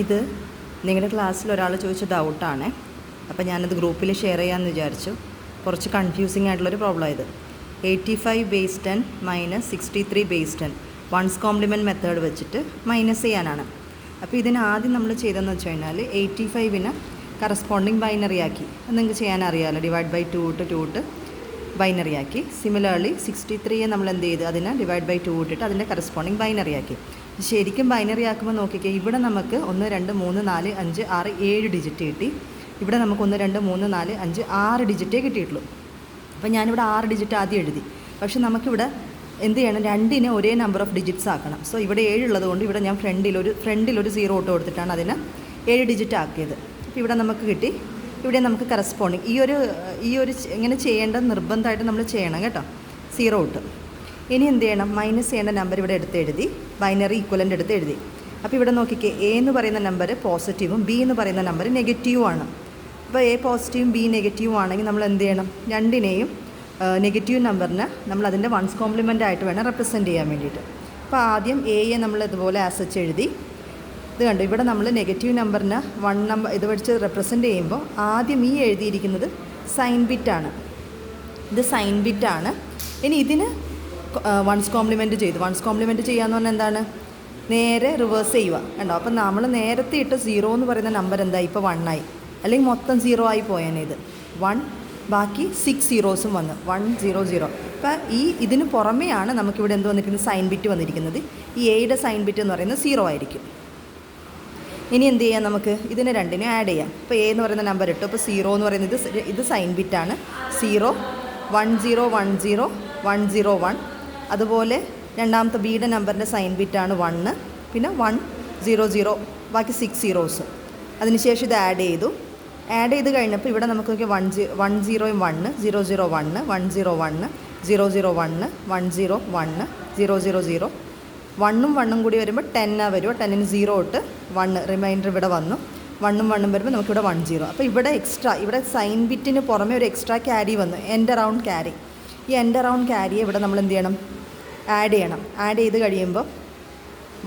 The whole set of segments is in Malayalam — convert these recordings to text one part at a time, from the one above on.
ഇത് നിങ്ങളുടെ ക്ലാസ്സിൽ ഒരാൾ ചോദിച്ച ഡൗട്ടാണ്. അപ്പോൾ ഞാനത് ഗ്രൂപ്പിൽ ഷെയർ ചെയ്യാമെന്ന് വിചാരിച്ചു. കുറച്ച് കൺഫ്യൂസിങ് ആയിട്ടുള്ളൊരു പ്രോബ്ലം ഇത്. 85 base 10 minus 63 base 10 once compliment method വെച്ചിട്ട് മൈനസ് ചെയ്യാനാണ്. അപ്പോൾ ഇതിന് ആദ്യം നമ്മൾ ചെയ്തതെന്ന് വെച്ച് കഴിഞ്ഞാൽ 85ന് കറസ്പോണ്ടിങ് ബൈനറി ആക്കി. അത് നിങ്ങൾക്ക് ചെയ്യാൻ അറിയാമല്ലോ, ഡിവൈഡ് ബൈ 2 ഇട്ട് ബൈനറി ആക്കി. സിമിലർലി 63യെ നമ്മൾ എന്ത് ചെയ്ത് അതിനെ ഡിവൈഡ് ബൈ 2 ഇട്ടിട്ട് അതിൻ്റെ കറസ്പോണ്ടിങ് ബൈനറി ആക്കി. ശരിക്കും ബൈനറി ആക്കുമ്പോൾ നോക്കിക്കേ, ഇവിടെ നമുക്ക് 1 2 3 4 5 6 7 ഡിജിറ്റ് കിട്ടി. ഇവിടെ നമുക്ക് 1 2 3 4 5 6 ഡിജിറ്റേ കിട്ടിയിട്ടുള്ളൂ. അപ്പോൾ ഞാനിവിടെ 6 ഡിജിറ്റ് ആദ്യം എഴുതി. പക്ഷെ നമുക്കിവിടെ എന്ത് ചെയ്യണം, രണ്ടിനെ ഒരേ നമ്പർ ഓഫ് ഡിജിറ്റ്സ് ആക്കണം. സോ ഇവിടെ 7 ഉള്ളതുകൊണ്ട് ഇവിടെ ഞാൻ ഫ്രണ്ടിലൊരു 0 ഇട്ട് കൊടുത്തിട്ടാണ് അതിനെ 7 ഡിജിറ്റ് ആക്കിയത്. അപ്പോൾ ഇവിടെ നമുക്ക് കിട്ടി. ഇവിടെ നമുക്ക് കറസ്പോണ്ടിങ് ഈ ഒരു ഇങ്ങനെ ചെയ്യേണ്ടത് നിർബന്ധമായിട്ട് നമ്മൾ ചെയ്യണം കേട്ടോ, 0 ഇട്ട്. ഇനി എന്ത് ചെയ്യണം, മൈനസ് ചെയ്യേണ്ട നമ്പർ ഇവിടെ എടുത്ത് എഴുതി, ബൈനറി ഈക്വലൻ്റ് എടുത്ത് എഴുതി. അപ്പോൾ ഇവിടെ നോക്കിക്കേ, എ എന്ന് പറയുന്ന നമ്പർ പോസിറ്റീവും ബി എന്ന് പറയുന്ന നമ്പർ നെഗറ്റീവും ആണ്. അപ്പോൾ എ പോസിറ്റീവും ബി നെഗറ്റീവും ആണെങ്കിൽ നമ്മൾ എന്ത് ചെയ്യണം, രണ്ടിനെയും നെഗറ്റീവ് നമ്പറിന് നമ്മൾ അതിൻ്റെ വൺസ് കോംപ്ലിമെൻ്റ് ആയിട്ട് വേണം റെപ്രസെൻറ്റ് ചെയ്യാൻ വേണ്ടിയിട്ട്. അപ്പോൾ ആദ്യം എയെ നമ്മൾ ഇതുപോലെ ആസച്ച് എഴുതി. ഇത് കണ്ടു, ഇവിടെ നമ്മൾ നെഗറ്റീവ് നമ്പറിന് 1 നമ്പർ ഇത് വെച്ച് റെപ്രസെൻറ്റ് ചെയ്യുമ്പോൾ ആദ്യം ഈ എഴുതിയിരിക്കുന്നത് സൈൻ ബിറ്റാണ്. ഇത് സൈൻ ബിറ്റാണ്. ഇനി ഇതിന് വൺസ് കോംപ്ലിമെൻറ്റ് ചെയ്തു. വൺസ് കോംപ്ലിമെൻറ്റ് ചെയ്യാന്ന് പറഞ്ഞാൽ എന്താണ്, നേരെ റിവേഴ്സ് ചെയ്യുക കണ്ടോ. അപ്പം നമ്മൾ നേരത്തെ ഇട്ട് 0 എന്ന് പറയുന്ന നമ്പർ എന്തായി, ഇപ്പോൾ 1 ആയി, അല്ലെങ്കിൽ മൊത്തം 0 ആയി പോയേനെ. ഇത് 1 ബാക്കി 6 സീറോസും വന്നു, 1 0 0. അപ്പോൾ ഇതിന് പുറമെയാണ് നമുക്കിവിടെ എന്ത് വന്നിരിക്കുന്നത്, സൈൻ ബിറ്റ് വന്നിരിക്കുന്നത്. ഈ എയുടെ സൈൻ ബിറ്റ് എന്ന് പറയുന്നത് 0 ആയിരിക്കും. ഇനി എന്ത് ചെയ്യാം, നമുക്ക് ഇതിനെ രണ്ടിനും ആഡ് ചെയ്യാം. ഇപ്പോൾ എ എന്ന് പറയുന്ന നമ്പർ ഇട്ടു. അപ്പോൾ 0 എന്ന് പറയുന്നത് ഇത് സൈൻ ബിറ്റാണ്. 0 1 0 1 0 1 0 1. അതുപോലെ രണ്ടാമത്തെ ബിയുടെ നമ്പറിൻ്റെ സൈൻ ബിറ്റാണ് 1, പിന്നെ 1 0 0 ബാക്കി 6 സീറോസ്. അതിനുശേഷം ഇത് ആഡ് ചെയ്തു. ആഡ് ചെയ്ത് കഴിഞ്ഞപ്പോൾ ഇവിടെ നമുക്ക് 1 0 1 0 1 0 0 1 1 0 1 0 0 1 1 0 1 0 0 0. 1ഉം 1ഉം കൂടി വരുമ്പോൾ 10 വരുമോ, 10ന് 0 ഇട്ട് 1 റിമൈൻഡർ ഇവിടെ വന്നു. 1ഉം 1ഉം വരുമ്പോൾ നമുക്കിവിടെ 1 0. അപ്പോൾ ഇവിടെ ഇവിടെ സൈൻ ബിറ്റിന് പുറമെ ഒരു എക്സ്ട്രാ ക്യാരി വന്നു, എൻഡ് അറൗണ്ട് ക്യാരി. ഈ എൻഡ് അറൗണ്ട് ക്യാരിയെ ഇവിടെ നമ്മൾ എന്ത് ചെയ്യണം, ആഡ് ചെയ്യണം. ആഡ് ചെയ്ത് കഴിയുമ്പോൾ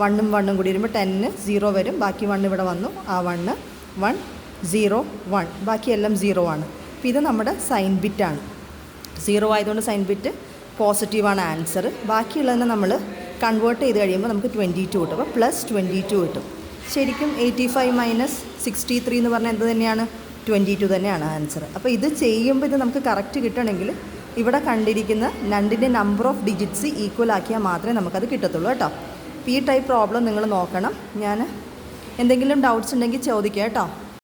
1ഉം 1ഉം കൂടി വരുമ്പോൾ 10ന് 0 വരും. ബാക്കി 1 ഇവിടെ വന്നു. ആ 1 1 0 1 ബാക്കിയെല്ലാം 0 ആണ്. അപ്പോൾ ഇത് നമ്മുടെ സൈൻ ബിറ്റാണ്. 0 ആയതുകൊണ്ട് സൈൻ ബിറ്റ് പോസിറ്റീവാണ് ആൻസർ. ബാക്കിയുള്ളതിനെ നമ്മൾ കൺവേർട്ട് ചെയ്ത് കഴിയുമ്പോൾ നമുക്ക് 22 കിട്ടും. അപ്പോൾ +22 കിട്ടും. ശരിക്കും 85 മൈനസ് 63 എന്ന് പറഞ്ഞാൽ എന്ത് തന്നെയാണ്, 22 തന്നെയാണ് ആൻസർ. അപ്പോൾ ഇത് ചെയ്യുമ്പോൾ ഇത് നമുക്ക് കറക്റ്റ് കിട്ടണമെങ്കിൽ ഇവിടെ കണ്ടിരിക്കുന്ന രണ്ടിൻ്റെ നമ്പർ ഓഫ് ഡിജിറ്റ്സ് ഈക്വൽ ആക്കിയാൽ മാത്രമേ നമുക്കത് കിട്ടത്തുള്ളൂ കേട്ടോ. അപ്പോൾ ഈ ടൈപ്പ് പ്രോബ്ലം നിങ്ങൾ നോക്കണം. ഞാൻ എന്തെങ്കിലും ഡൗട്ട്സ് ഉണ്ടെങ്കിൽ ചോദിക്കാം കേട്ടോ.